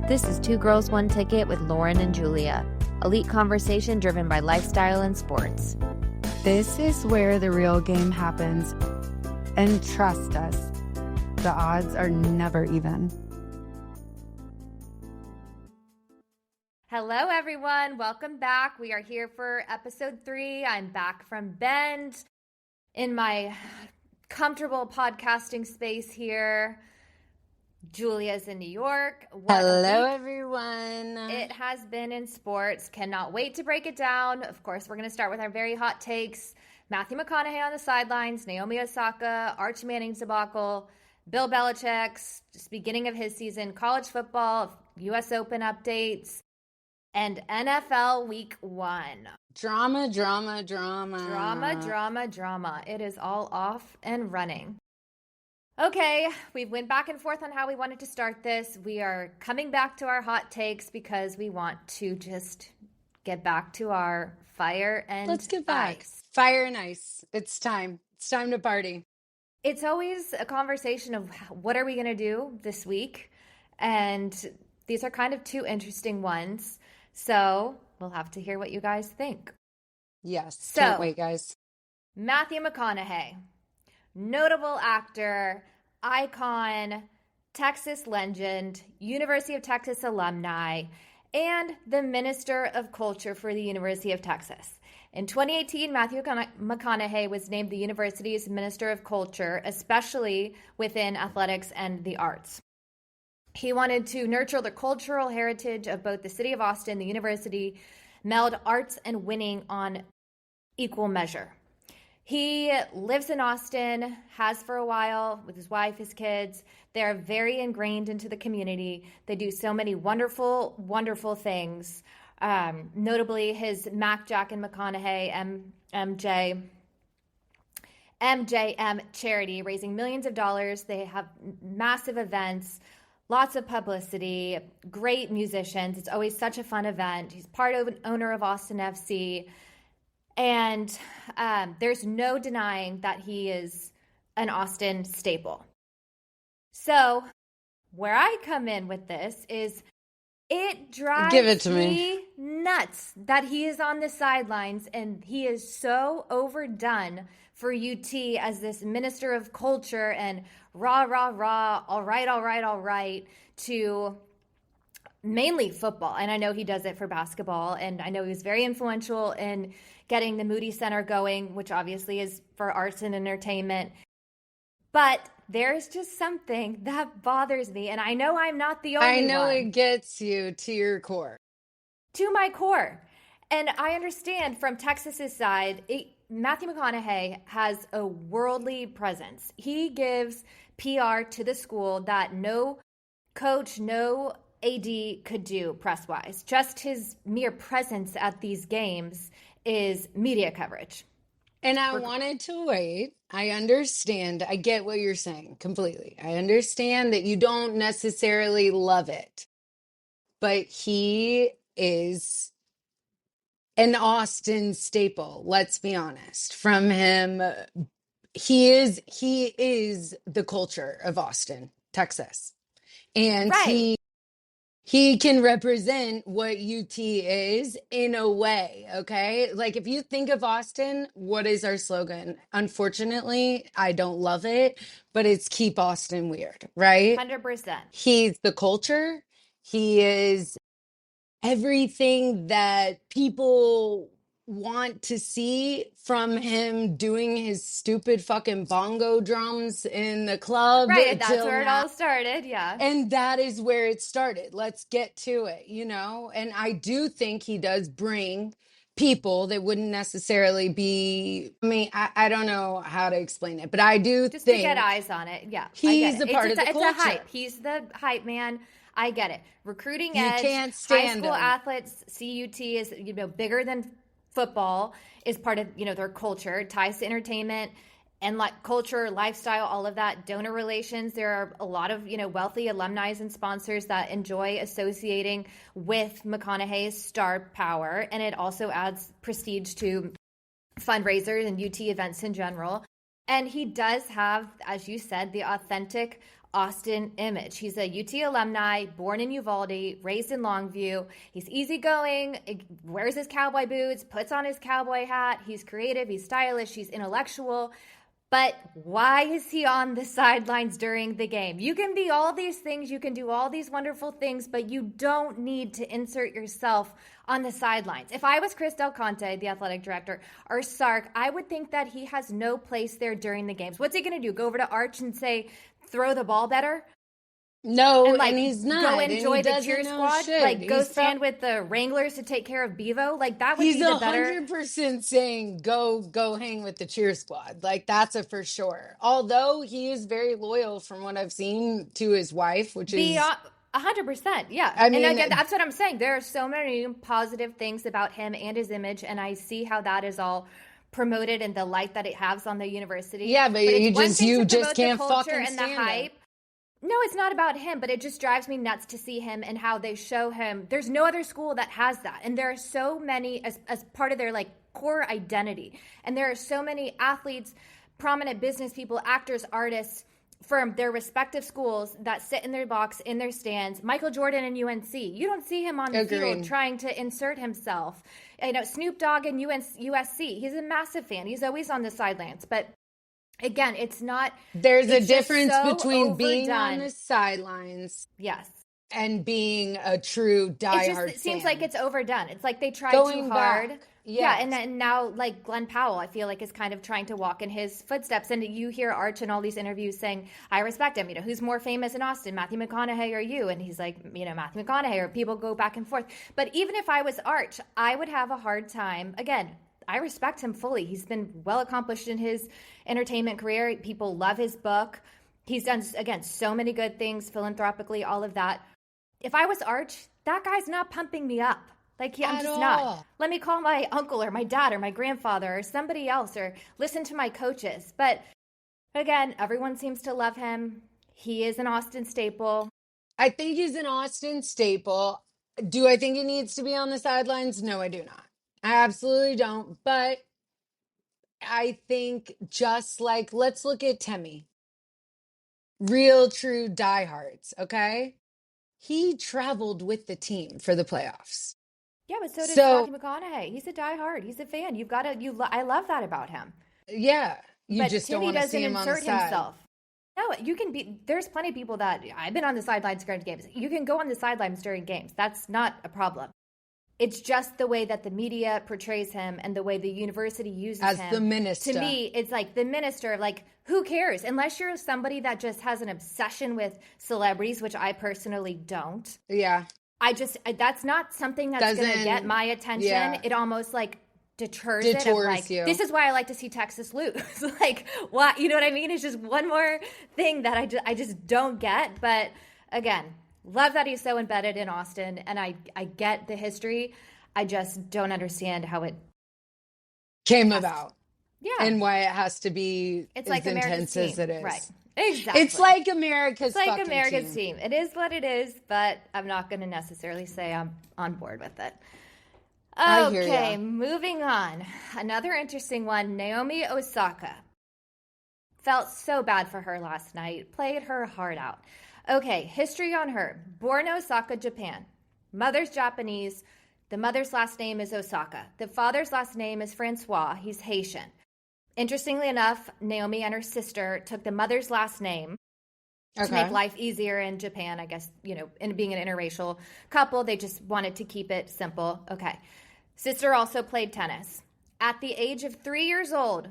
This is Two Girls, One Ticket with Lauren and Julia. Elite conversation driven by lifestyle and sports. This is where the real game happens. And trust us, the odds are never even. Hello, everyone. Welcome back. We are here for episode 3. I'm back from Bend in my comfortable podcasting space here. Julia's in New York. Hello, everyone. It has been in sports. Cannot wait to break it down. Of course, we're going to start with our very hot takes. Matthew McConaughey on the sidelines, Naomi Osaka, Arch Manning's debacle, Bill Belichick's just beginning of his season, college football, U.S. Open updates, and NFL Week 1. Drama. It is all off and running. Okay, we went back and forth on how we wanted to start this. We are coming back to our hot takes because we want to just get back to our fire and Let's get back. ice. Fire and ice. It's time. It's time to party. It's always a conversation of what are we going to do this week? And these are kind of two interesting ones. So we'll have to hear what you guys think. Yes, can't wait, guys. Matthew McConaughey. Notable actor, icon, Texas legend, University of Texas alumni, and the Minister of Culture for the University of Texas. In 2018, Matthew McConaughey was named the university's Minister of Culture, especially within athletics and the arts. He wanted to nurture the cultural heritage of both the city of Austin, the university, meld arts and winning on equal measure. He lives in Austin, has for a while with his wife, his kids. They're very ingrained into the community. They do so many wonderful, wonderful things. Notably, his Mac, Jack, and McConaughey MJM charity, raising millions of dollars. They have massive events, lots of publicity, great musicians. It's always such a fun event. He's owner of Austin FC. And there's no denying that he is an Austin staple. So where I come in with this is it drives me nuts that he is on the sidelines and he is so overdone for UT as this minister of culture and rah, all right, to mainly football. And I know he does it for basketball. And I know he was very influential in getting the Moody Center going, which obviously is for arts and entertainment. But there's just something that bothers me. And I know I'm not the only one. I know it gets you to your core. To my core. And I understand from Texas's side, Matthew McConaughey has a worldly presence. He gives PR to the school that no coach, no AD could do press-wise. Just his mere presence at these games is media coverage. And I wanted to wait. I understand. I get what you're saying completely. I understand that you don't necessarily love it. But he is an Austin staple, let's be honest. From him, he is the culture of Austin, Texas. And right. He can represent what UT is in a way, okay? Like if you think of Austin, what is our slogan? Unfortunately, I don't love it, but it's keep Austin weird, right? 100%. He's the culture. He is everything that people want to see from him doing his stupid fucking bongo drums in the club. Right, that's where it all started, yeah. And that is where it started. Let's get to it, you know? And I do think he does bring people that wouldn't necessarily be, I don't know how to explain it, but I do just think. to get eyes on it, yeah. He's a part of the culture. It's a hype. He's the hype man. I get it. Recruiting edge, can't stand high school him. athletes, CUT is, bigger than football, is part of, their culture. It ties to entertainment and like culture, lifestyle, all of that, donor relations. There are a lot of, wealthy alumni and sponsors that enjoy associating with McConaughey's star power. And it also adds prestige to fundraisers and UT events in general. And he does have, as you said, the authentic Austin image. He's a UT alumni, born in Uvalde, raised in Longview. He's easygoing, wears his cowboy boots, puts on his cowboy hat. He's creative, he's stylish, he's intellectual. But why is he on the sidelines during the game? You can be all these things, you can do all these wonderful things, but you don't need to insert yourself on the sidelines. If I was Chris Del Conte, the athletic director, or Sark, I would think that he has no place there during the games. What's he going to do? Go over to Arch and say, throw the ball better? No, and he's not. Go enjoy the cheer squad. Like, go he's stand with the Wranglers to take care of Bevo. Like, that would be the better. He's 100% saying go hang with the cheer squad. Like, that's a for sure. Although he is very loyal, from what I've seen, to his wife, which is 100%. Yeah, I mean, and again, that's what I'm saying. There are so many positive things about him and his image, and I see how that is all promoted in the light that it has on the university. Yeah, but you just can't fucking and the hype. No, it's not about him, but it just drives me nuts to see him and how they show him. There's no other school that has that. And there are so many as part of their like core identity. And there are so many athletes, prominent business people, actors, artists from their respective schools that sit in their box, in their stands. Michael Jordan and UNC. You don't see him on the field trying to insert himself. You know, Snoop Dogg and USC. He's a massive fan. He's always on the sidelines. But again, it's not. There's a difference between being on the sidelines, yes, and being a true diehard. It seems like it's overdone. It's like they tried Going too hard. Back. Yeah, and now like Glenn Powell, I feel like is kind of trying to walk in his footsteps. And you hear Arch in all these interviews saying, "I respect him. You know, who's more famous in Austin, Matthew McConaughey or you?" And he's like, you know, Matthew McConaughey. Or people go back and forth. But even if I was Arch, I would have a hard time. Again, I respect him fully. He's been well accomplished in his entertainment career. People love his book. He's done, again, so many good things philanthropically, all of that. If I was Arch, that guy's not pumping me up. Like, I'm just not. Let me call my uncle or my dad or my grandfather or somebody else or listen to my coaches. But again, everyone seems to love him. He is an Austin staple. I think he's an Austin staple. Do I think he needs to be on the sidelines? No, I do not. I absolutely don't. But I think just like, let's look at Temmie. Real, true diehards, okay? He traveled with the team for the playoffs. Yeah, but so did Matthew McConaughey. He's a diehard. He's a fan. You've got to. I love that about him. Yeah, but just Timmy don't want to see him on the side. Himself. No, you can be. There's plenty of people that I've been on the sidelines during games. You can go on the sidelines during games. That's not a problem. It's just the way that the media portrays him and the way the university uses as him. The minister. To me, it's like the minister. Like, who cares? Unless you're somebody that just has an obsession with celebrities, which I personally don't. Yeah. That's not something that's going to get my attention. Yeah. It almost like deters it. Of like, you. This is why I like to see Texas lose. Like, what? You know what I mean? It's just one more thing that I just don't get. But again, love that he's so embedded in Austin, and I get the history. I just don't understand how it came about. Yeah. And why it has to be as like intense as it is. Right. Exactly. It's like America's team. It is what it is, but I'm not going to necessarily say I'm on board with it. Okay, moving on. Another interesting one, Naomi Osaka. Felt so bad for her last night. Played her heart out. Okay, history on her. Born Osaka, Japan. Mother's Japanese. The mother's last name is Osaka. The father's last name is Francois. He's Haitian. Interestingly enough, Naomi and her sister took the mother's last name to make life easier in Japan, I guess, you know, in being an interracial couple. They just wanted to keep it simple. Okay. Sister also played tennis. At the age of 3 years old,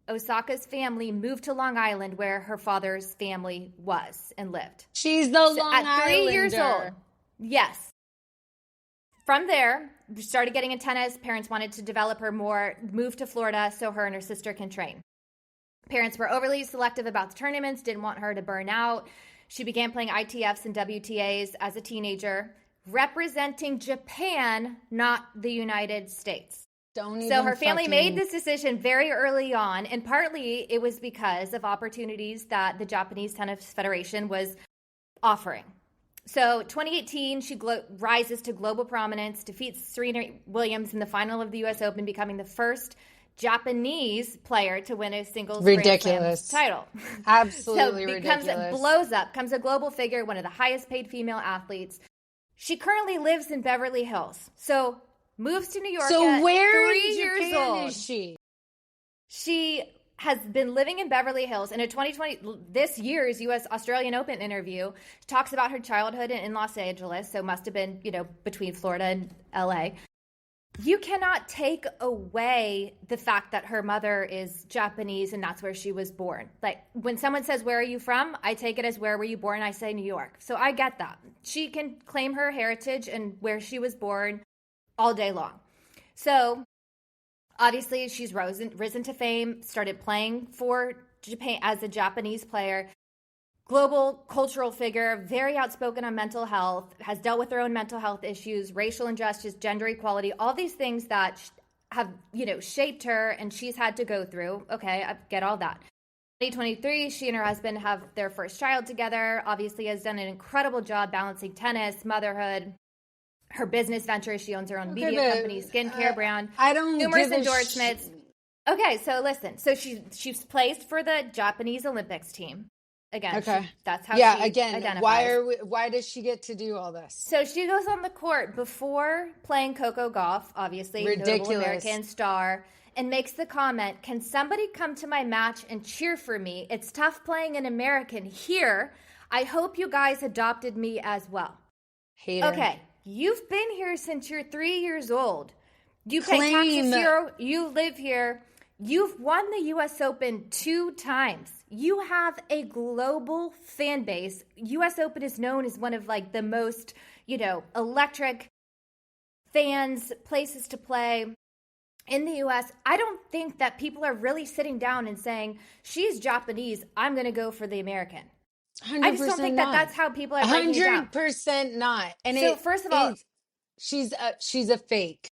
Osaka's family moved to Long Island where her father's family was and lived. She's the Long Islander. At 3 years old. Yes. From there, started getting in tennis. Parents wanted to develop her more, moved to Florida so her and her sister can train. Parents were overly selective about the tournaments, didn't want her to burn out. She began playing ITFs and WTAs as a teenager, representing Japan, not the United States. So her family made this decision very early on, and partly it was because of opportunities that the Japanese Tennis Federation was offering. So 2018, she rises to global prominence, defeats Serena Williams in the final of the U.S. Open, becoming the first Japanese player to win a singles Ridiculous. Grand Slam title. Absolutely ridiculous. Blows up, becomes a global figure, one of the highest paid female athletes. She currently lives in Beverly Hills. So moves to New York at where 3 in years Japan old. is she? She has been living in Beverly Hills. In a 2020, this year's U.S. Australian Open interview, she talks about her childhood in Los Angeles. So must have been, between Florida and L.A. You cannot take away the fact that her mother is Japanese and that's where she was born. Like when someone says, where are you from? I take it as where were you born? I say New York. So I get that. She can claim her heritage and where she was born all day long. So obviously she's risen to fame, started playing for Japan as a Japanese player. Global cultural figure, very outspoken on mental health, has dealt with her own mental health issues, racial injustice, gender equality, all these things that have, shaped her and she's had to go through. Okay, I get all that. 2023, she and her husband have their first child together, obviously has done an incredible job balancing tennis, motherhood, her business ventures. She owns her own media company, skincare brand. I don't numerous endorsements. Okay, so listen. So she's placed for the Japanese Olympics team. Again, okay. That's how she identifies. Why does she get to do all this? So she goes on the court before playing Coco Gauff, obviously, notable American star, and makes the comment, can somebody come to my match and cheer for me? It's tough playing an American here. I hope you guys adopted me as well. Hater. Okay, you've been here since you're 3 years old. You pay taxes here. You live here. You've won the U.S. Open 2 times. You have a global fan base. U.S. Open is known as one of the most, electric fans, places to play in the U.S. I don't think that people are really sitting down and saying, she's Japanese, I'm going to go for the American. 100% I just don't think that that's how people are breaking it down. 100% not. And so first of all, she's a fake.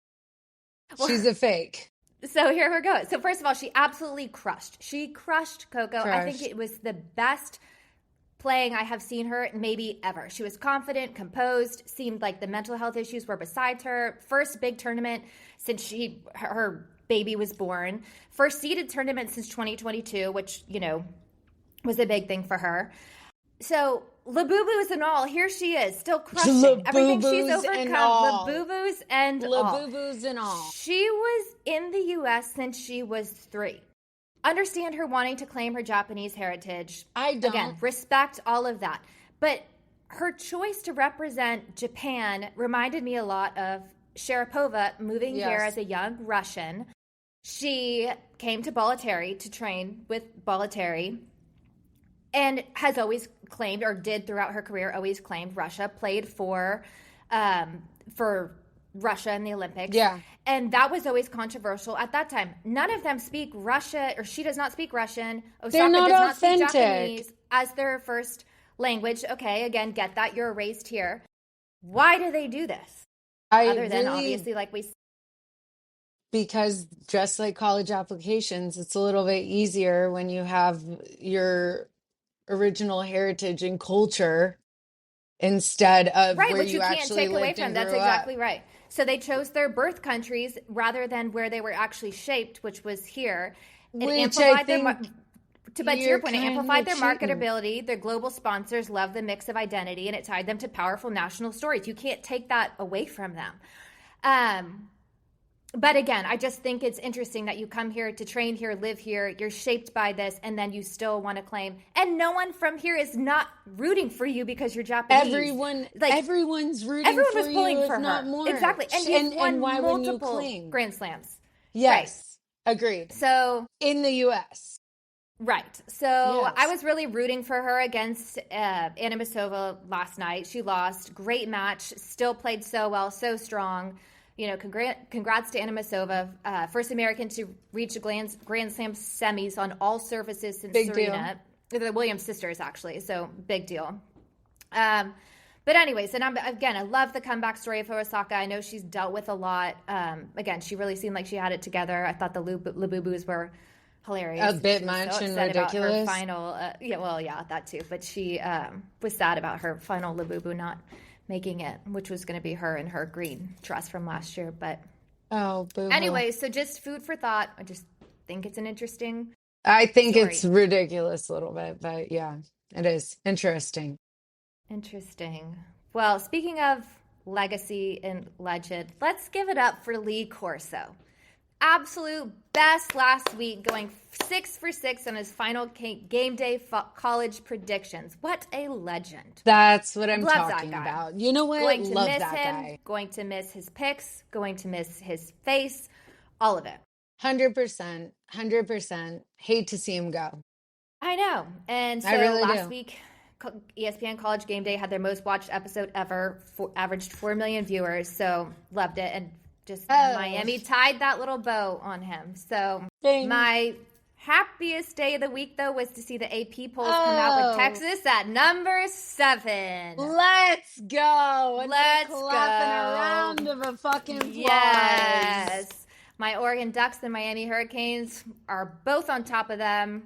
She's a fake. So here we go. So first of all, she absolutely crushed. She crushed Coco. I think it was the best playing I have seen her maybe ever. She was confident, composed, seemed like the mental health issues were besides her. First big tournament since her baby was born. First seeded tournament since 2022, which, was a big thing for her. So Labubu's and all, here she is, still crushing everything she's overcome. Labubu's and all. She was in the U.S. since she was 3. Understand her wanting to claim her Japanese heritage. I don't. Again, respect all of that. But her choice to represent Japan reminded me a lot of Sharapova moving here as a young Russian. She came to Bollettieri to train with Bollettieri and has always claimed, or did throughout her career, always claimed Russia, played for Russia in the Olympics. Yeah. And that was always controversial at that time. None of them speak Russia, or she does not speak Russian. Osaka does not speak Japanese as their first language. Okay, again, get that. You're raised here. Why do they do this? Other than obviously, because just like college applications, it's a little bit easier when you have your original heritage and culture instead of where you actually lived and grew up. That's exactly right. So they chose their birth countries rather than where they were actually shaped, which was here. But to your point, it amplified their marketability. Their global sponsors love the mix of identity, and it tied them to powerful national stories. You can't take that away from them. But again, I just think it's interesting that you come here to train here, live here, you're shaped by this, and then you still want to claim. And no one from here is not rooting for you because you're Japanese. Everyone's rooting everyone for was pulling you, for if her. not more. Exactly. And why multiple Grand Slams. Yes. Right. Agreed. So in the U.S. Right. So I was really rooting for her against Anisimova last night. She lost. Great match. Still played so well, so strong. Congrats to Anisimova, first American to reach a Grand Slam semis on all surfaces since Serena. The Williams sisters, actually, so big deal. But anyways, and I love the comeback story of Osaka. I know she's dealt with a lot. Again, she really seemed like she had it together. I thought the Labubus were hilarious. A bit much and ridiculous. About her final, that too. But she was sad about her final Labubu not making it, which was going to be her in her green dress from last year. But boo-hoo. Anyway, so just food for thought. I just think it's an interesting I think it's story. ridiculous a little bit, but yeah, it is interesting. Interesting. Well, speaking of legacy and legend, let's give it up for Lee Corso. Absolute best last week, going 6 for 6 on his final game day college predictions. What a legend. That's what I'm Love that talking guy. about. You know what? Going to Love miss that him, guy. going to miss his picks, going to miss his face, all of it. 100%. 100%. Hate to see him go. I know. And I so really last do. week, ESPN College Game Day had their most watched episode ever, averaged 4 million viewers. So loved it. And just Miami tied that little bow on him. So Ding. my happiest day of the week, though, was to see the AP polls come out with Texas at number 7. Let's go. Let's clapping go. a round of a fucking applause. Yes. My Oregon Ducks and Miami Hurricanes are both on top of them.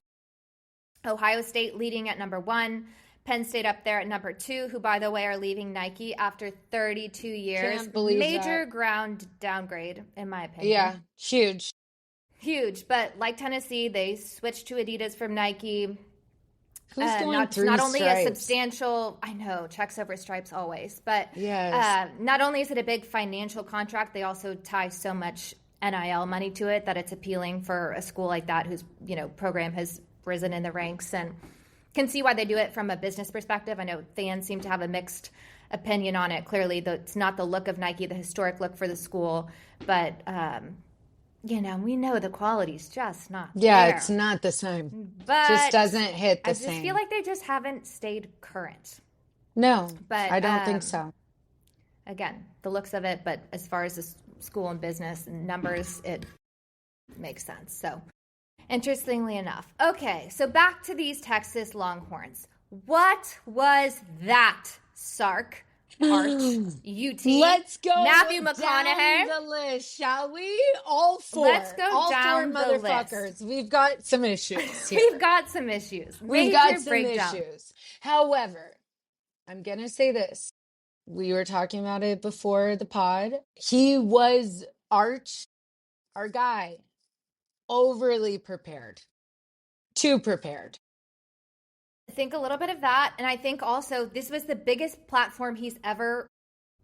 Ohio State leading at number 1. Penn State up there at number 2, who, by the way, are leaving Nike after 32 years. Can't believe Major that. ground downgrade, in my opinion. Yeah, huge. Huge. But like Tennessee, they switched to Adidas from Nike. Who's going through not only stripes? a substantial, I know, checks over stripes always, but Yes. not only is it a big financial contract, they also tie so much NIL money to it that it's appealing for a school like that whose program has risen in the ranks, and can see why they do it from a business perspective. I know fans seem to have a mixed opinion on it. Clearly, it's not the look of Nike, the historic look for the school, but we know the quality's just not there. It's not the same. But just doesn't hit the I same. just feel like they just haven't stayed current. No, But I don't think so. Again, the looks of it, but as far as the school and business and numbers, it makes sense. So, interestingly enough. Okay, so back to these Texas Longhorns. What was that, Sark? Arch, UT. Let's go Matthew down McConaughey. the list, shall we? All 4. Let's go all down 4 the motherfuckers. We've got some issues here. We've got some issues. We've Major got some breakdown. issues. However, I'm going to say this. We were talking about it before the pod. He was Arch, our guy, overly prepared. Too prepared. I think a little bit of that, and I think also this was the biggest platform he's ever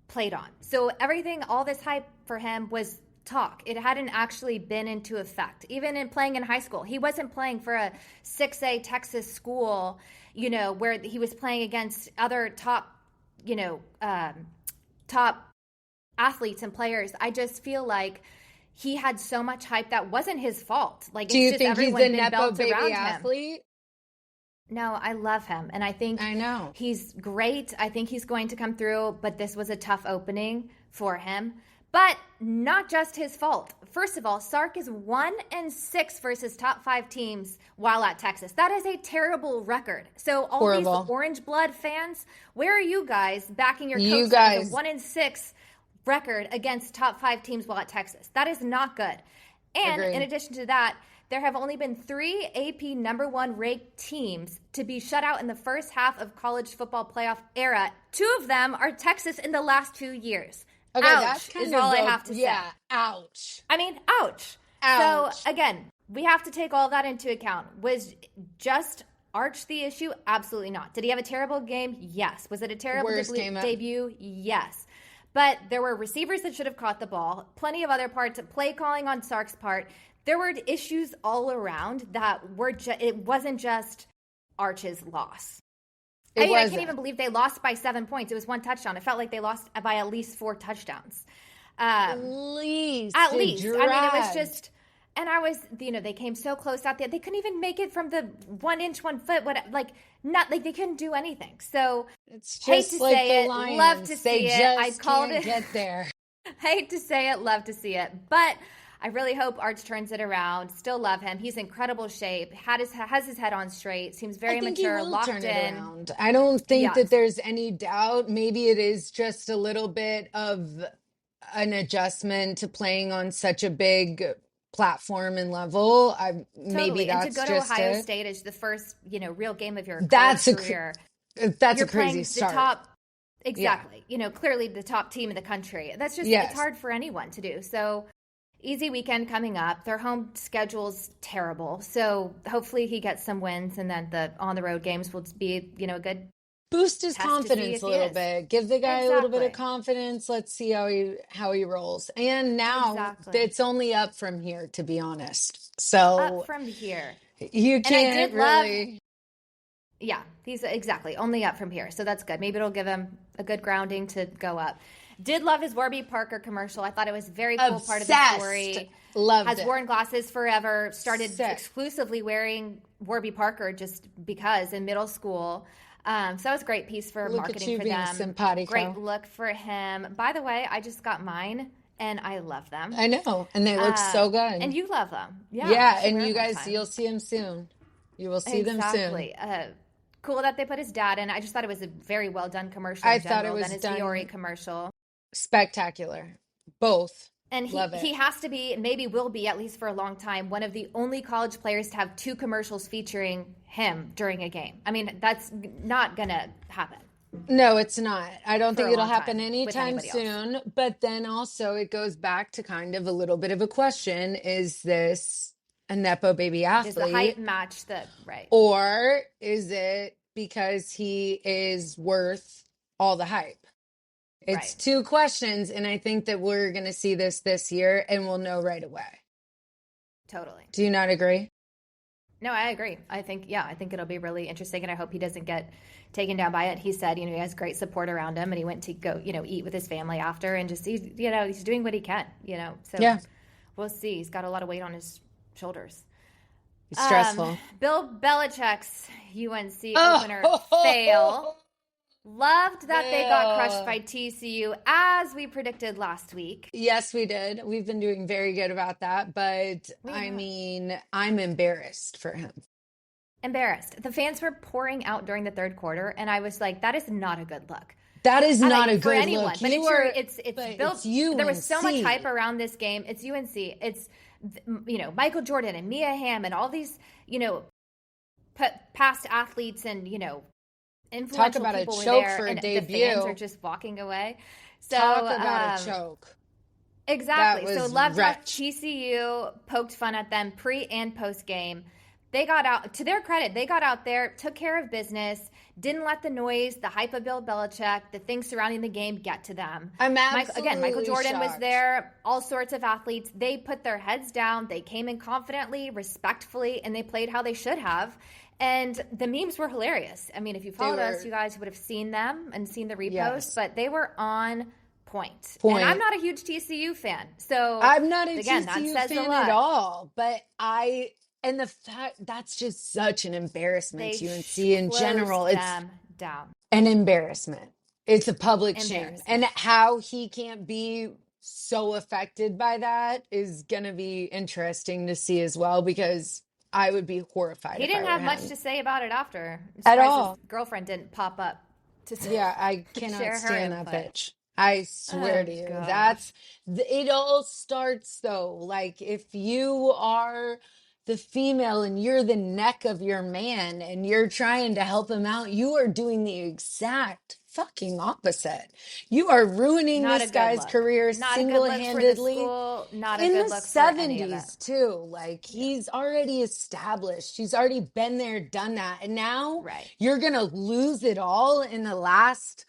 played on. So everything, all this hype for him was talk. It hadn't actually been into effect. Even in playing in high school, he wasn't playing for a 6A Texas school, where he was playing against other top athletes and players. I just feel like he had so much hype that wasn't his fault. Like, Do it's you just think he's everyone a been Nepo built baby around him. athlete? No, I love him. And I think he's great. I think he's going to come through, but this was a tough opening for him. But not just his fault. First of all, Sark is 1-6 versus top 5 teams while at Texas. That is a terrible record. So all Horrible. these orange blood fans, where are you guys backing your coach guys. with a 1-6 record against top 5 teams while at Texas? That is not good. And Agreed. in addition to that, there have only been 3 AP number 1 ranked teams to be shut out in the first half of college football playoff era. 2 of them are Texas in the last 2 years. Okay, ouch that's kind is of all I have to say. Yeah, ouch. I mean, ouch. Ouch. So again, we have to take all that into account. Was just Arch the issue? Absolutely not. Did he have a terrible game? Yes. Was it a terrible debut? Yes. But there were receivers that should have caught the ball. Plenty of other parts, play calling on Sark's part. There were issues all around that were it wasn't just Arch's loss. I can't even believe they lost by 7 points. It was 1 touchdown. It felt like they lost by at least 4 touchdowns. At least. I mean, it was just, and I was, they came so close out there. They couldn't even make it from the 1 inch, 1 foot. They couldn't do anything. So it's just hate to like say the it, Lions. love to see it. I called can't it. Get there. Hate to say it, love to see it, but I really hope Arch turns it around. Still love him. He's in incredible shape. Has his head on straight. Seems very mature, he will locked turn in. It around. I don't think that there's any doubt. Maybe it is just a little bit of an adjustment to playing on such a big platform and level. Maybe that's and to go just to Ohio State is the first, real game of your career. That's a crazy start. Exactly. Clearly the top team in the country. That's just, it's hard for anyone to do. So, easy weekend coming up. Their home schedule's terrible. So hopefully he gets some wins, and then the on the road games will be, a good Boost his test to see confidence if a he little is. bit. Give the guy a little bit of Exactly. confidence. Let's see how he rolls. And now Exactly. it's only up from here, to be honest. Up So from here. you And I can't did love, really. yeah, he's exactly only up from here. So that's good. Maybe it'll give him a good grounding to go up. Did love his Warby Parker commercial. I thought it was a very cool part of the Obsessed. story. Loved Has it. worn glasses forever, started Sick. exclusively wearing Warby Parker just because in middle school. So that was a great piece for Look at marketing you for being them. Great simpatico. look for him. By the way, I just got mine and I love them. I know. And they look so And good. you love them. Yeah, Yeah. you should And wear you them one guys, time. you'll see them soon. You will see them soon. Exactly. Cool that they put his dad in. I just thought it was a very well done commercial I in thought it general. Then was his Viore done commercial. spectacular. Both. And Love he it. has to be, maybe will be, at least for a long time, one of the only college players to have two commercials featuring him during a game. I mean, that's not going to happen No, it's not. I don't for think a it'll long happen time with anytime anybody else. soon. But then also it goes back to kind of a little bit of a question. Is this a Nepo baby Does the hype athlete? match the right? Or is it because he is worth all the hype? It's Right. two questions. And I think that we're going to see this year and we'll know right away. Totally. Do you not agree? No, I agree. I think it'll be really interesting, and I hope he doesn't get taken down by it. He said, he has great support around him, and he went to go, eat with his family after, and just he's doing what he can, So Yeah. we'll see. He's got a lot of weight on his shoulders. It's stressful. Bill Belichick's UNC opener fail. Oh, Loved that they got crushed Bill. by TCU as we predicted last week. Yes, we did. We've been doing very good about that. But We I have. mean, I'm embarrassed for him. Embarrassed. The fans were pouring out during the third quarter, and I was like, that is not a good look. That is not a For good anyone, look. but You are, it's but built. it's UNC. There was so much hype around this game. It's UNC. It's Michael Jordan and Mia Hamm and all these past athletes and Talk influential about a people were choke there, for a and the fans are debut. just walking away. So Talk about a choke. exactly. That So was loved how wretch. TCU poked fun at them pre and post game. They got out, to their credit, they got out there, took care of business, didn't let the noise, the hype of Bill Belichick, the things surrounding the game get to them. I'm Michael absolutely Jordan was shocked. there, all sorts of athletes. They put their heads down, they came in confidently, respectfully, and they played how they should have. And the memes were hilarious. I mean, if you followed us, you guys would have seen them and seen the reposts, Yes. but they were on point. Point. And I'm not a huge TCU fan. So I'm not a again, TCU that says a fan lot. at all, but and the fact that's just such an embarrassment They to UNC in general. closed It's them down. an embarrassment. It's a public shame. Embarrassing. And how he can't be so affected by that is going to be interesting to see as well, because I would be horrified He if didn't I have were much him. to say about it after. I'm At surprised all. his girlfriend didn't pop up to Yeah, I share cannot her stand that input. bitch. I swear Oh to you. gosh. It all starts though. Like if you are the female and you're the neck of your man and you're trying to help him out, you are doing the exact fucking opposite. You are ruining Not a this good guy's look. career Not a good look for the single-handedly. school. Not a In good the look for any of it. 70s too. Like he's already established. He's already been there, done that. And now Right. you're going to lose it all in the last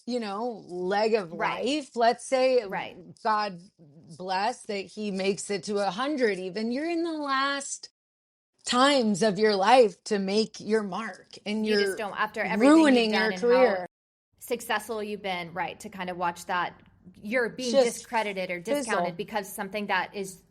leg of Right. life. Let's say, Right. God bless that he makes it to 100 even. You're in the last times of your life to make your mark, and You you're just don't, after everything you've ruining done your and career. how successful you've been, right, to kind of watch that you're being Just discredited or discounted fizzle. because something that is,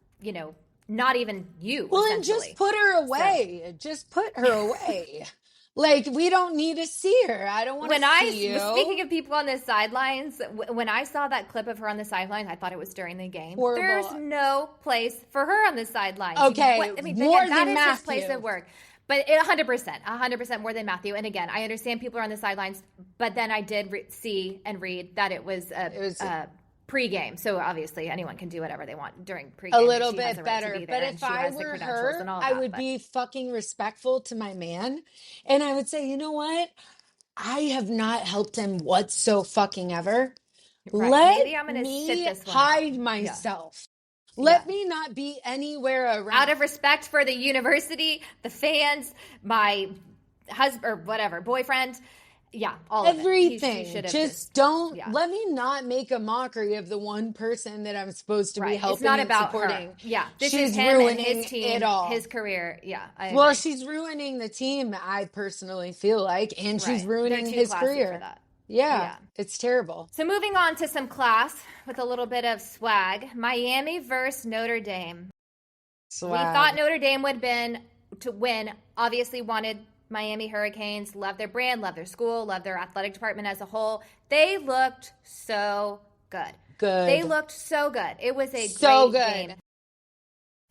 not even you, Well, and essentially. just put her away. Just put her away. Like, we don't need to see her. I don't want to see you. Speaking of people on the sidelines, when I saw that clip of her on the sidelines, I thought it was during the game. Horrible. There's no place for her on the sidelines. Okay, more that than is his place Matthew. of work. But 100% more than Matthew. And again, I understand people are on the sidelines, but then I did see and read that it was pregame. So obviously anyone can do whatever they want during pregame. A little She has bit the right to better. be there, But and if she I has the were credentials her, and all I that, would but- be fucking respectful to my man. And I would say, you know what? I have not helped him whatso fucking ever. Right. Let Maybe I'm gonna sit me this one hide out. myself. Let me not be anywhere around. Out of respect for the university, the fans, my husband or whatever, boyfriend. Yeah, all everything. Of it. Just don't let me not make a mockery of the one person that I'm supposed to be helping it's not and about supporting. Her. Yeah, this she's is him ruining and his team, it all. his career. Yeah, well, she's ruining the team. I personally feel like, and she's ruining his career. For that. Yeah, it's terrible. So moving on to some class with a little bit of swag. Miami versus Notre Dame. Swag. We thought Notre Dame would win. Obviously wanted Miami Hurricanes, love their brand, love their school, love their athletic department as a whole. They looked so good. They looked so good. It was a great game.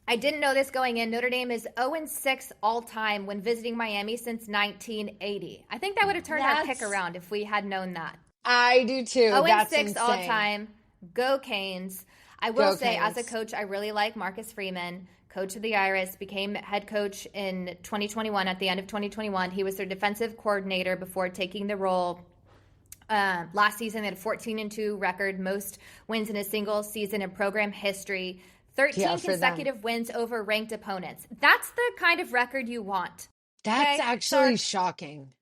I didn't know this going in. Notre Dame is 0-6 all-time when visiting Miami since 1980. I think that would have turned our pick around if we had known that. I do too. 0-6 all-time. Go Canes. I will say, as a coach, I really like Marcus Freeman, coach of the Irish, became head coach in 2021, at the end of 2021. He was their defensive coordinator before taking the role. Last season, they had a 14-2 record, most wins in a single season in program history. 13 consecutive wins over ranked opponents. That's the kind of record you want. That's actually shocking.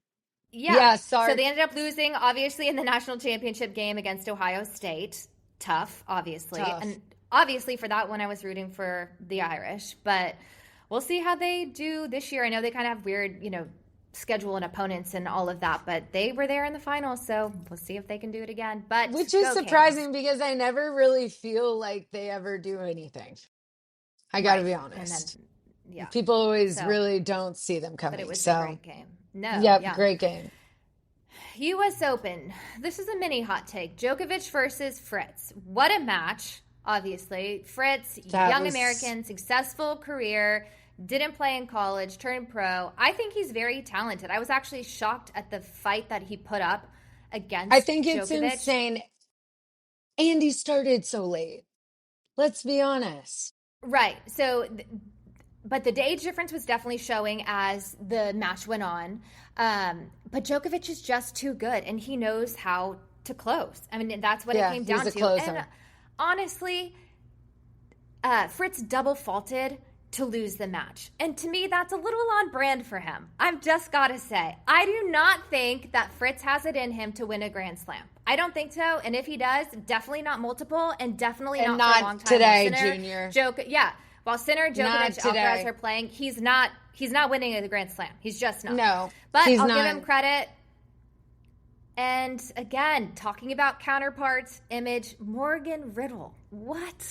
Yeah, sorry. So they ended up losing, obviously, in the national championship game against Ohio State. Tough, obviously. And obviously for that one, I was rooting for the Irish. But we'll see how they do this year. I know they kind of have weird, schedule and opponents and all of that, but they were there in the finals, so we'll see if they can do it again. But which is surprising because I never really feel like they ever do anything. I got to be honest. Then, people always really don't see them coming. But it was a great game. Great game. U.S. Open. This is a mini hot take. Djokovic versus Fritz. What a match, obviously. Fritz, young American, successful career, didn't play in college, turned pro. I think he's very talented. I was actually shocked at the fight that he put up against Djokovic. I think it's insane. And he started so late. Let's be honest. Right. So, but the age difference was definitely showing as the match went on. But Djokovic is just too good, and he knows how to close. I mean, that's what it came down to. And honestly, Fritz double faulted to lose the match. And to me, that's a little on brand for him. I've just got to say, I do not think that Fritz has it in him to win a Grand Slam. I don't think so. And if he does, definitely not multiple, and definitely not for a long time. Today, Junior. While Sinner, Djokovic, Alcaraz are playing, he's not winning a Grand Slam. He's just not. No, but I'll give him credit. And again, talking about counterparts, image, Morgan Riddle. What?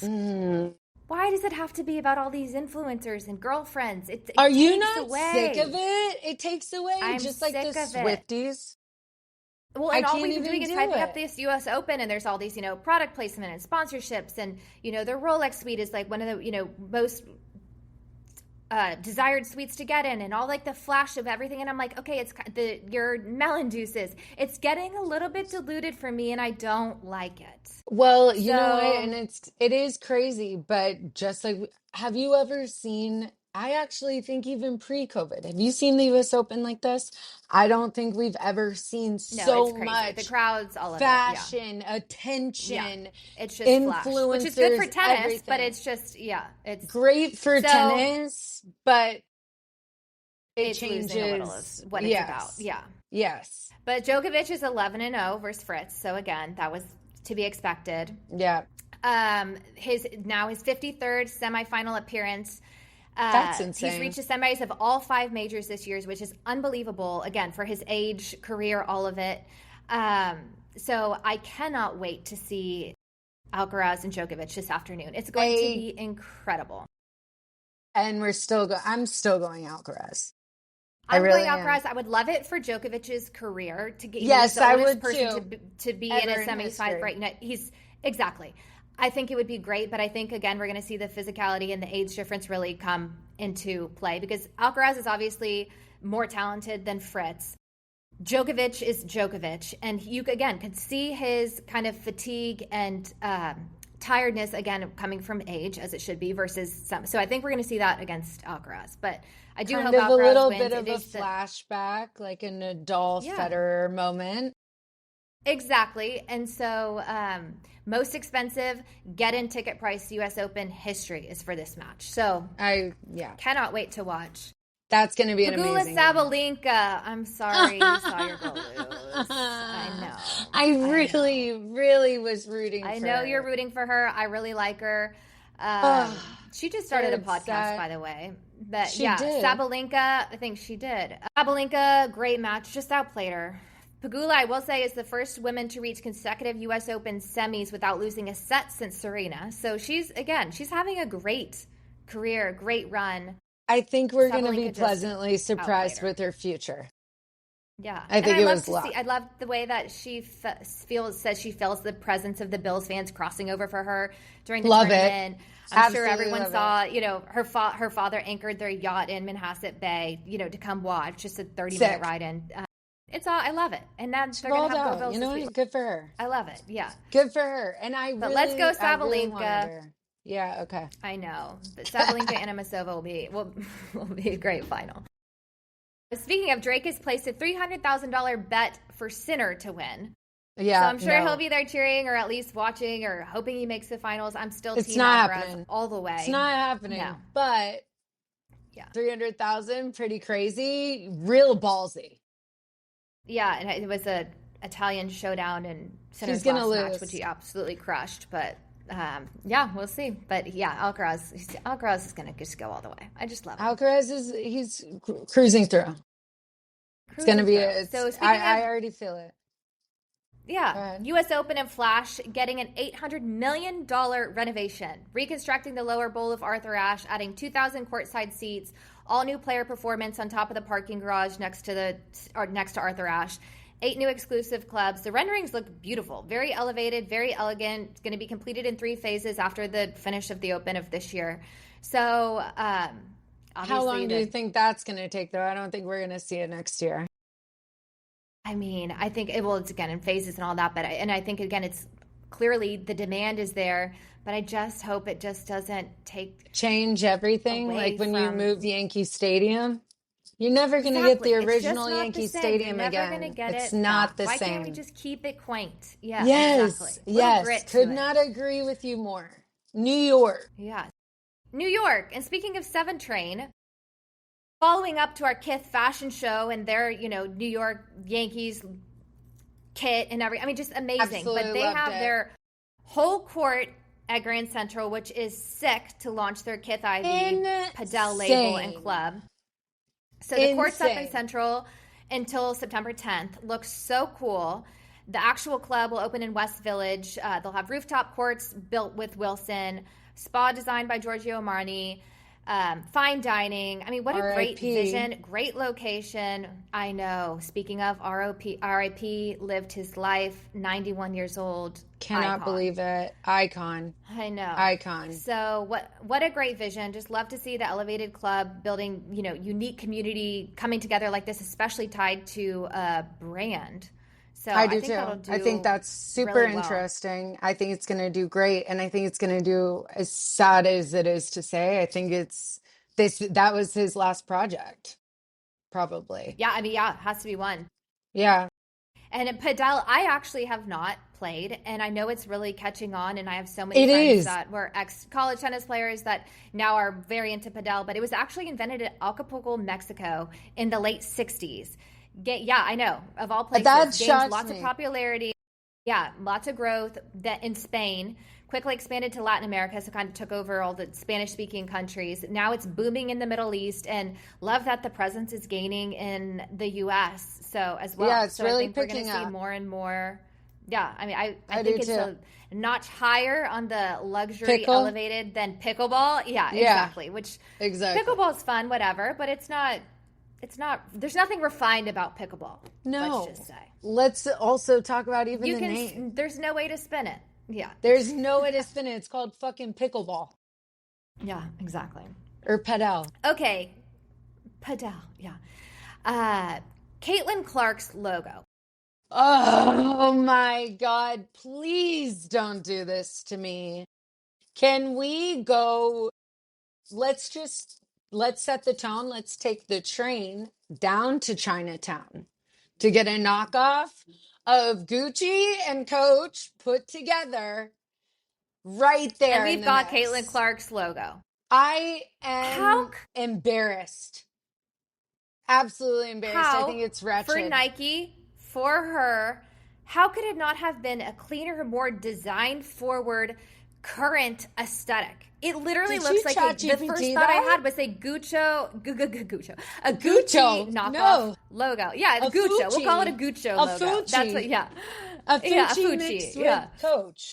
Why does it have to be about all these influencers and girlfriends? Are you not sick of it? It takes away. I'm just like the Swifties. Well, and all we've been doing is hyping up this U.S. Open, and there's all these, product placement and sponsorships, and their Rolex suite is like one of the, most desired suites to get in, and all like the flash of everything. And I'm like, okay, it's your melon juices. It's getting a little bit diluted for me, and I don't like it. Well, you know what, and it is crazy, but just like, have you ever seen? I actually think even pre-COVID, have you seen the U.S. Open like this? I don't think we've ever seen so much the crowds, all of fashion, attention. It's just influencers, flash, which is good for tennis, everything. But it's just it's great for tennis, but it changes a little of what it's about. Yeah, yes. But Djokovic is 11-0 versus Fritz, so again, that was to be expected. Yeah. His 53rd semifinal appearance. That's insane. He's reached the semis of all 5 majors this year, which is unbelievable, again, for his age, career, all of it. So I cannot wait to see Alcaraz and Djokovic this afternoon. It's going to be incredible. And I'm still going Alcaraz. I'm going Alcaraz. I would love it for Djokovic's career to get I would person too. to be in a semifinal right now. Exactly. I think it would be great, but I think, again, we're going to see the physicality and the age difference really come into play because Alcaraz is obviously more talented than Fritz. Djokovic is Djokovic, and you, again, could see his kind of fatigue and tiredness, again, coming from age, as it should be, versus some. So I think we're going to see that against Alcaraz, but I do hope Alcaraz a little wins. Bit of a flashback, like a Nadal Federer moment. Exactly. And so, most expensive get-in ticket price U.S. Open history is for this match. So, Yeah, cannot wait to watch. that's going to be an Pagula amazing one. Sabalenka. I'm sorry you saw your girl lose. I know. I I know. really, really was rooting I for know you're her. rooting for her. I really like her. Oh, She just started a third podcast, set. by the way. But She yeah, did. Sabalenka, I think she did. Sabalenka, great match, just outplayed her. Pagula, I will say, is the first woman to reach consecutive U.S. Open semis without losing a set since Serena. So she's having a great career, great run. I think we're going to be Sabalenka just pleasantly outplayed surprised her. with her future. Yeah, I and think I it love was to see. luck. I love the way that she says she feels the presence of the Bills fans crossing over for her during the Love it. tournament. I'm sure Absolutely everyone love it. saw. Her father anchored their yacht in Manhasset Bay. To come watch, just a 30-minute Sick. ride in. It's all. I love it, and now She they're gonna balled have Go out. You Bills know this week. what? Good for her. I love it. Yeah, Good for her. And but let's go I really wanted Sabalenka. her. Yeah, okay. I know, but Sabalenka and Amasova will be a great final. Speaking of, Drake has placed a $300,000 bet for Sinner to win. So Yeah, I'm sure he'll no. be there cheering or at least watching or hoping he makes the finals. I'm still It's Team not Alcaraz happening. all the It's way. not No. happening. But Yeah. 300,000, pretty crazy. Real ballsy. Yeah. And it was a Italian showdown in She's Sinner's gonna last match, which lose. he absolutely crushed. But yeah, we'll see. But yeah, Alcaraz is going to just go all the way. I just love him. Alcaraz he's cruising through. It's gonna Cruising be through. So speaking I of, already feel it. yeah, Go ahead. U.S. Open and Flash getting an $800 million renovation, reconstructing the lower bowl of Arthur Ashe, adding 2,000 courtside seats, all new player performance on top of the parking garage next to Arthur Ashe. 8 new exclusive clubs. The renderings look beautiful, very elevated, very elegant. It's going to be completed in 3 phases after the finish of the Open of this year. So, How obviously, long do you think that's gonna take though? I don't think we're gonna see it next year. I think it's again in phases and all that, but I think again it's clearly the demand is there, but I just hope it just doesn't take Change everything. away Like when you from move Yankee Stadium, you're never gonna get exactly. the It's just original not the Yankee same. You're Stadium never gonna again. get It's it back. not the Why can't we same. just keep it quaint? Yeah, exactly. Yes, A little yes. grit Could to it. not agree with you more. New York. Yeah. New York. And speaking of Seven Train, following up to our KITH fashion show and their, New York Yankees kit and just amazing. But Absolutely they loved have it. their whole court at Grand Central, which is sick to launch their KITH Ivy Padel label and Insane. club. So the court's up in Insane. Central until September 10th. Looks so cool. The actual club will open in West Village. They'll have rooftop courts built with Wilson, spa designed by Giorgio Armani, fine dining. What a great RIP. vision, great location. I know. Speaking of RIP, lived his life, 91 years old. Cannot Icon. believe it. Icon. I know. Icon. So what a great vision. Just love to see the Elevated Club building, unique community coming together like this, especially tied to a brand. So I I do think that'll too. do I think that's super really well. interesting. I think it's going to do great. And I think it's going to do, as sad as it is to say, I think that was his last project, probably. Yeah, it has to be one. Yeah, And at Padel, I actually have not played, and I know it's really catching on. And I have so many it friends is. that were ex-college tennis players that now are very into Padel. But it was actually invented at Acapulco, Mexico, in the late '60s. Yeah, I know. Of all places, That gained shocks lots of me. popularity. Yeah, lots of growth. That in Spain, quickly expanded to Latin America, so kind of took over all the Spanish-speaking countries. Now it's booming in the Middle East, and love that the presence is gaining in the U.S. so as well. Yeah, it's So I really think we're going picking to see up. more and more. Yeah, I do think it's too. a notch higher on the luxury Pickle? elevated than pickleball. Yeah, Yeah, exactly. Which exactly. pickleball's fun, whatever, but it's not. It's not. There's nothing refined about pickleball. No. Let's just say Let's also talk about even you the can. name. There's no way to spin it. Yeah. There's no way to spin it. It's called fucking pickleball Yeah. Exactly. or pedal. Okay. Padel. Yeah. Caitlin Clark's logo. Oh my God, please don't do this to me. Can we go? Let's set the tone. Let's take the train down to Chinatown to get a knockoff of Gucci and Coach put together right there And in we've the got mix. Caitlin Clark's logo. I How am embarrassed. Absolutely embarrassed. I think it's for wretched. Nike, for her, how could it not have been a cleaner, more design forward, current aesthetic? It literally Did looks you like chat the first GPT thought I that? had was a Gucci Guccio. knockoff No. logo. Yeah, A Guccio. We'll call it a Fucci. Guccio A logo. Fucci. That's what. Yeah, A yeah, a Fucci Fucci. mixed Yeah. with Coach.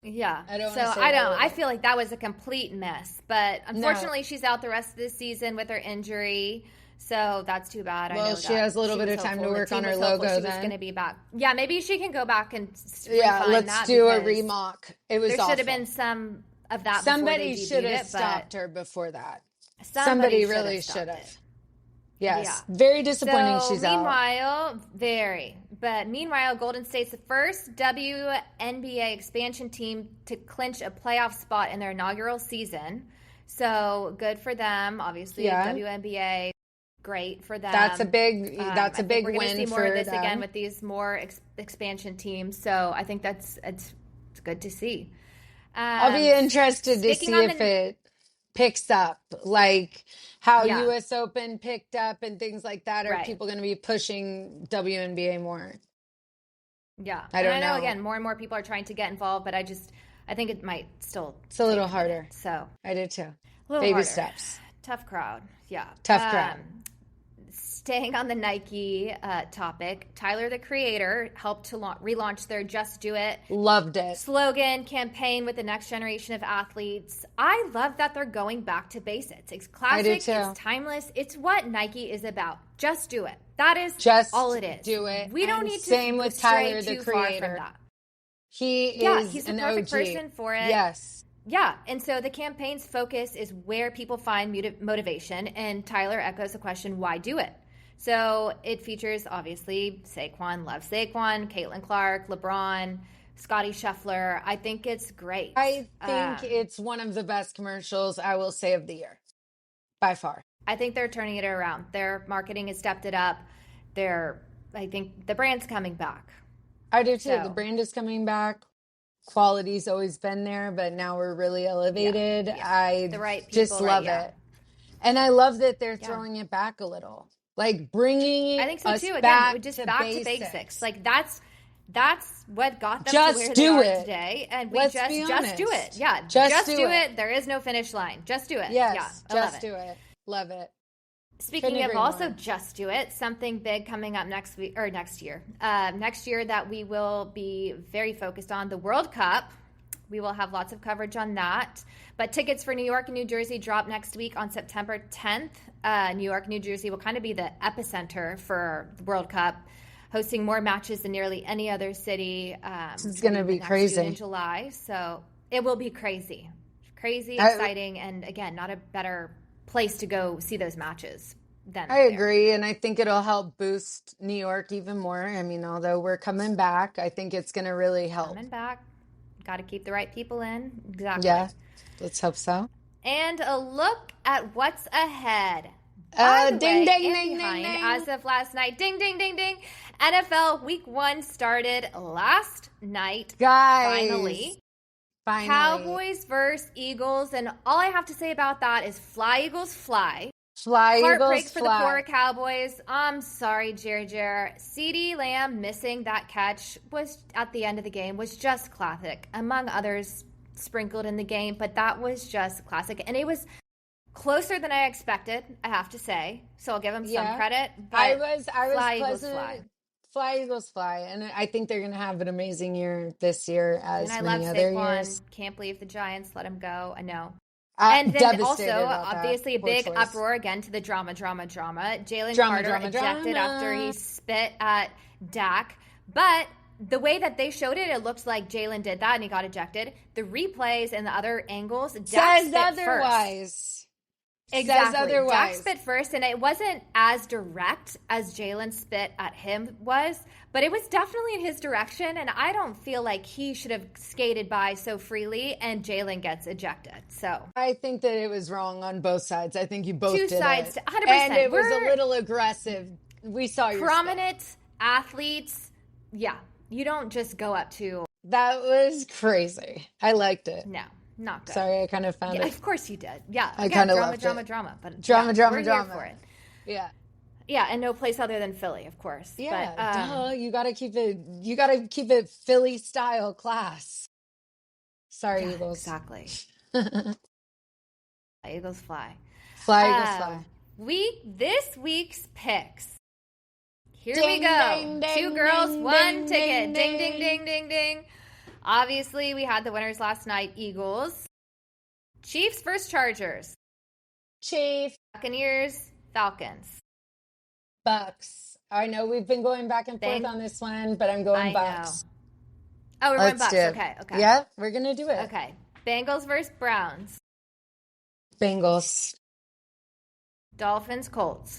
Yeah. I don't So wanna say I that don't. word. I feel like that was a complete mess. But unfortunately, she's out the rest of the season with her injury. So that's too bad. I Well, know she that has a little she bit was of time hopeful. to The work team on her was hopeful logo she was then. going to be back. Yeah, maybe she can go back and Yeah, refine let's that do a because remock. It was there awful. should have been some of that Somebody before should they have debuted it. stopped But her before that. somebody should Really have should stopped have. it. Yes. Yeah. Very disappointing So she's out. meanwhile, Golden State's the first WNBA expansion team to clinch a playoff spot in their inaugural season. So good for them. Obviously, Yeah. WNBA, great for them. That's a big I think win we're gonna see more for of this them. again with these more expansion teams. So I think it's good to see. I'll be interested to sticking see on if the- it picks up, like how Yeah. US Open picked up and things like that. Are Right. people going to be pushing WNBA more? Yeah. I don't and I know, know. again, more and more people are trying to get involved, but I think it might still It's a little take minute. harder. So I did too. a little Baby harder. steps. Tough crowd. Yeah. Tough crowd. Staying on the Nike topic, Tyler, the creator, helped to relaunch their Just Do It Loved it. slogan campaign with the next generation of athletes. I love that they're going back to basics. It's classic. too. It's timeless. It's what Nike is about. Just do it. That is Just all it is. do it. We don't And need to same with stray Tyler, the too far creator. from that. He's He's the an perfect OG. person for it. Yes. Yeah, and so the campaign's focus is where people find motivation, and Tyler echoes the question, why do it? So it features, obviously, Saquon, love Saquon, Caitlin Clark, LeBron, Scotty Scheffler. I think it's great. I think it's one of the best commercials, I will say, of the year. By far. I think they're turning it around. Their marketing has stepped it up. I think the brand's coming back. I do too. So- The brand is coming back. Quality's always been there, but now we're really elevated. Yeah. I The right just people, love right, it. And I love that they're Yeah. throwing it back a little. Like bringing I think so us too. Again, back just to back basics. to basics. Like that's what got them Just to where do they are it. today. And we Let's just be just do honest. it. Yeah. Just do do it. There is no finish line. Just do it. Yes, Yeah. I love just it. do it. Love it. Speaking Couldn't of agree also more. just do it, something big coming up next week or next year. Next year that we will be very focused on, the World Cup. We will have lots of coverage on that. But tickets for New York and New Jersey drop next week on September 10th. New York, New Jersey will kind of be the epicenter for the World Cup, hosting more matches than nearly any other city. It's going to be next crazy. June and July. So it will be crazy. Crazy, I- exciting, and again, not a better place to go see those matches than I there. agree. And I think it'll help boost New York even more. I mean, although we're coming back, I think it's going to really help. Coming back. Got to keep the right people in. Exactly. Yeah. Let's hope so. And a look at what's ahead. By the Ding, way, ding, and ding, behind, ding, ding. as of last night, ding, ding, ding, ding. NFL Week 1 started last night. Guys. Finally. Finally. Cowboys versus Eagles. And all I have to say about that is fly, Eagles, fly. Fly, Heartbreak Eagles, for fly. the poor Cowboys. I'm sorry, Jer. CeeDee Lamb missing that catch was at the end of the game was just classic, among others sprinkled in the game, but that was just classic. And it was closer than I expected, I have to say. So I'll give him some credit. But I was fly, Eagles, pleasant. fly. Fly, Eagles, fly. And I think they're going to have an amazing year this year as And I love many other Saquon. years. Can't believe the Giants let him go. I know. I'm And then also, devastated about that. obviously, a Poor big choice. uproar again to the drama. Jalen Drama, Carter drama, ejected drama. after he spit at Dak. But the way that they showed it, it looked like Jalen did that and he got ejected. The replays and the other angles, Dak Says spit first. otherwise. Exactly. Says otherwise. Dak spit first, and it wasn't as direct as Jalen spit at him was, but it was definitely in his direction, and I don't feel like he should have skated by so freely, and Jalen gets ejected. So I think that it was wrong on both sides. I think you both two did sides, it. 100%. And it was a We're little aggressive. We saw your prominent athletes Yeah, you don't just go up to, That was crazy. I liked it. no, not good. Sorry, I kind of found Yeah, it. of course you did. Yeah, I again, kind of drama, loved drama, it. drama. But yeah, Drama, drama, we're here for drama. it. Yeah. Yeah, and no place other than Philly, of course. Yeah, But duh. You gotta keep it Philly style class. Sorry, yeah, Eagles. exactly. Eagles fly. Fly, Eagles, Um, fly. this week's picks. Here we Ding, go. ding, Two ding, girls, ding, one ding, ticket. ding, Ding, ding, ding. ding, ding, ding. Obviously, we had the winners last night. Eagles, Chiefs versus Chargers, Chief, Buccaneers, Falcons. Bucks. I know we've been going back and forth Bang. on this one, but I'm going I know. Bucks. Oh, we're going Let's Bucks. do it. Okay, okay. Yeah, we're gonna do it. Okay. Bengals versus Browns, Bengals, Dolphins, Colts.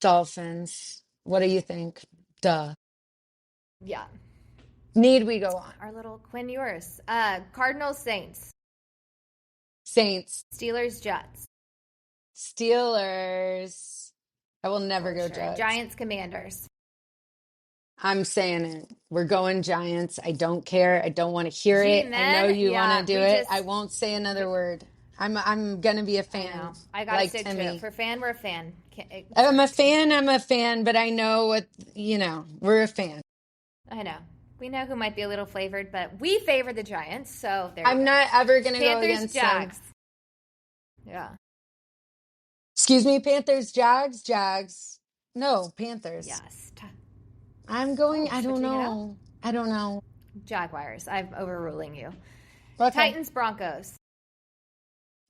Dolphins. What do you think? Duh. Yeah. Need we go on? Our little Quinn yours. Cardinals, Saints, Saints, Steelers, Jets. Steelers. I will never For go sure. Jets. Giants, Commanders. I'm saying it. We're going Giants. I don't care. I don't want to hear Gee, it. I know men, you want yeah, to do we it. just, I won't say another word. I'm gonna be a I fan, know. I gotta like stick to Timmy. it. For fan, we're a fan. I'm a fan. I'm a fan, but I know what we're a fan. I know. We know who might be a little flavored, but we favor the Giants, so there you I'm go. not ever gonna go Panthers, against them. Jags. Yeah. Excuse me, Panthers, Jags. No, Panthers. Yes. I'm going. Oh, I don't switching it up? know. I don't know. Jaguars. I'm overruling you. Okay. Titans, Broncos.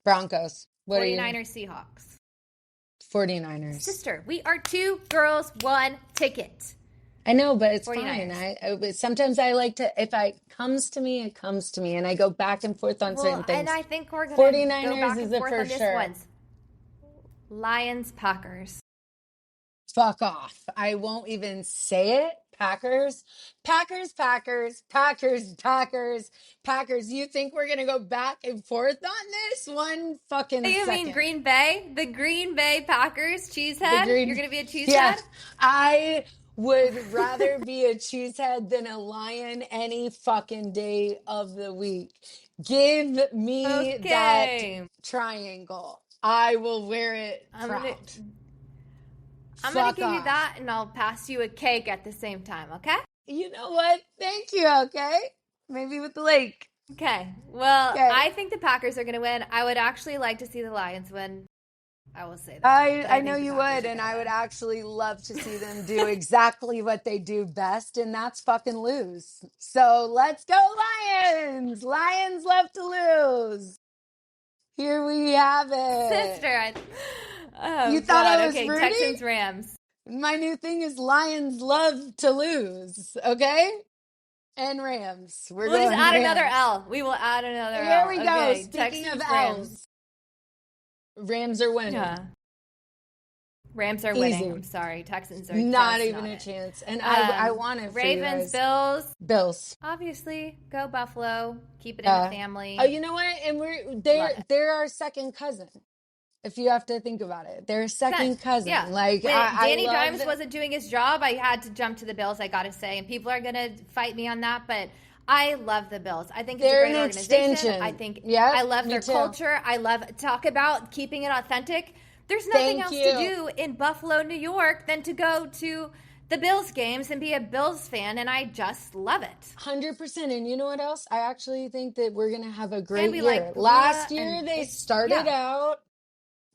Broncos. What are you? 49ers, Seahawks. 49ers. Sister, we are two girls, one ticket. I know, but it's 49ers. fine. But sometimes I like to, if it comes to me, it comes to me. And I go back and forth on certain things. And I think we're going to go 49ers back is and a forth for on this sure. one. Lions, Packers. Fuck off. I won't even say it. Packers. You think we're going to go back and forth on this one fucking You second? mean Green Bay? The Green Bay Packers cheesehead? You're going to be a cheesehead? Yeah, I would rather be a cheesehead than a lion any fucking day of the week. Give me that triangle. I will wear it proud. I'm going to give you that, and I'll pass you a cake at the same time, okay? You know what? Thank you, okay? Maybe with the lake. Okay. Well, Okay. I think the Packers are going to win. I would actually like to see the Lions win. I will say that. I know you would, and I would actually love to see them do exactly what they do best, and that's fucking lose. So let's go Lions! Lions love to lose. Here we have it. Sister. Oh, You thought God. I was okay, Rudy? Texans, Rams. My new thing is Lions love to lose, okay? And Rams. We'll just add another L. We will add another L. Here we go. Okay, Speaking Texans, of Rams. L's, Rams are winning. Yeah. Rams are winning. Easy. I'm sorry. Texans are Not just even not a it. chance. And I want it for Ravens, you guys. Bills. Bills. Obviously, go Buffalo. Keep it in the family. Oh, you know what? And they're our second cousin. If you have to think about it, they're a second cousin. Yeah. Like when Danny I Dimes wasn't doing his job, I had to jump to the Bills, I gotta say. And people are gonna fight me on that, but I love the Bills. I think it's They're a great an organization. extension. I think Yep, I love me their too. culture. I love talk about keeping it authentic. There's nothing else to do in Buffalo, New York than to go to the Bills games and be a Bills fan, and I just love it. 100%. And you know what else? I actually think that we're gonna have a great we year. like Last Pagula, year and they it's- started yeah. out.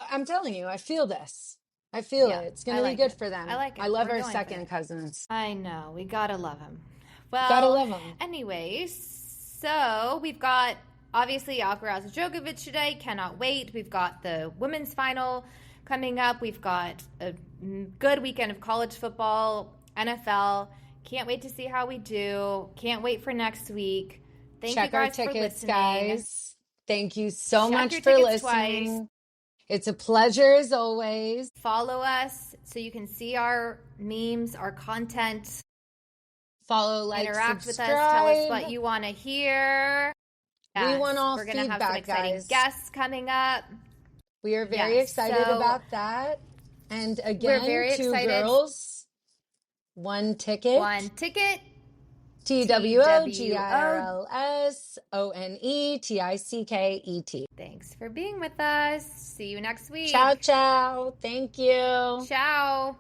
I'm telling you, I feel this. I feel Yeah, it. It's gonna I be like good it. for them. I like it. I love We're our going for second it. cousins. I know. We gotta love him. Well, Gotta love 'em. Anyways, so we've got obviously Alcaraz and Djokovic today. Cannot wait. We've got the women's final coming up. We've got a good weekend of college football, NFL. Can't wait to see how we do. Can't wait for next week. Thank you Check our guys for tickets, listening. guys. Thank you so Check much your for tickets listening. twice. It's a pleasure as always. Follow us so you can see our memes, our content. Follow, like, Interact subscribe. with us. Tell us what you want to hear. We want all We're gonna have some feedback, exciting guys. guests coming up. We are very Yes, excited so about that. And again, very two excited. girls, One ticket. One ticket. TWOGIRLSONETICKET. Thanks for being with us. See you next week. Ciao, ciao. Thank you. Ciao.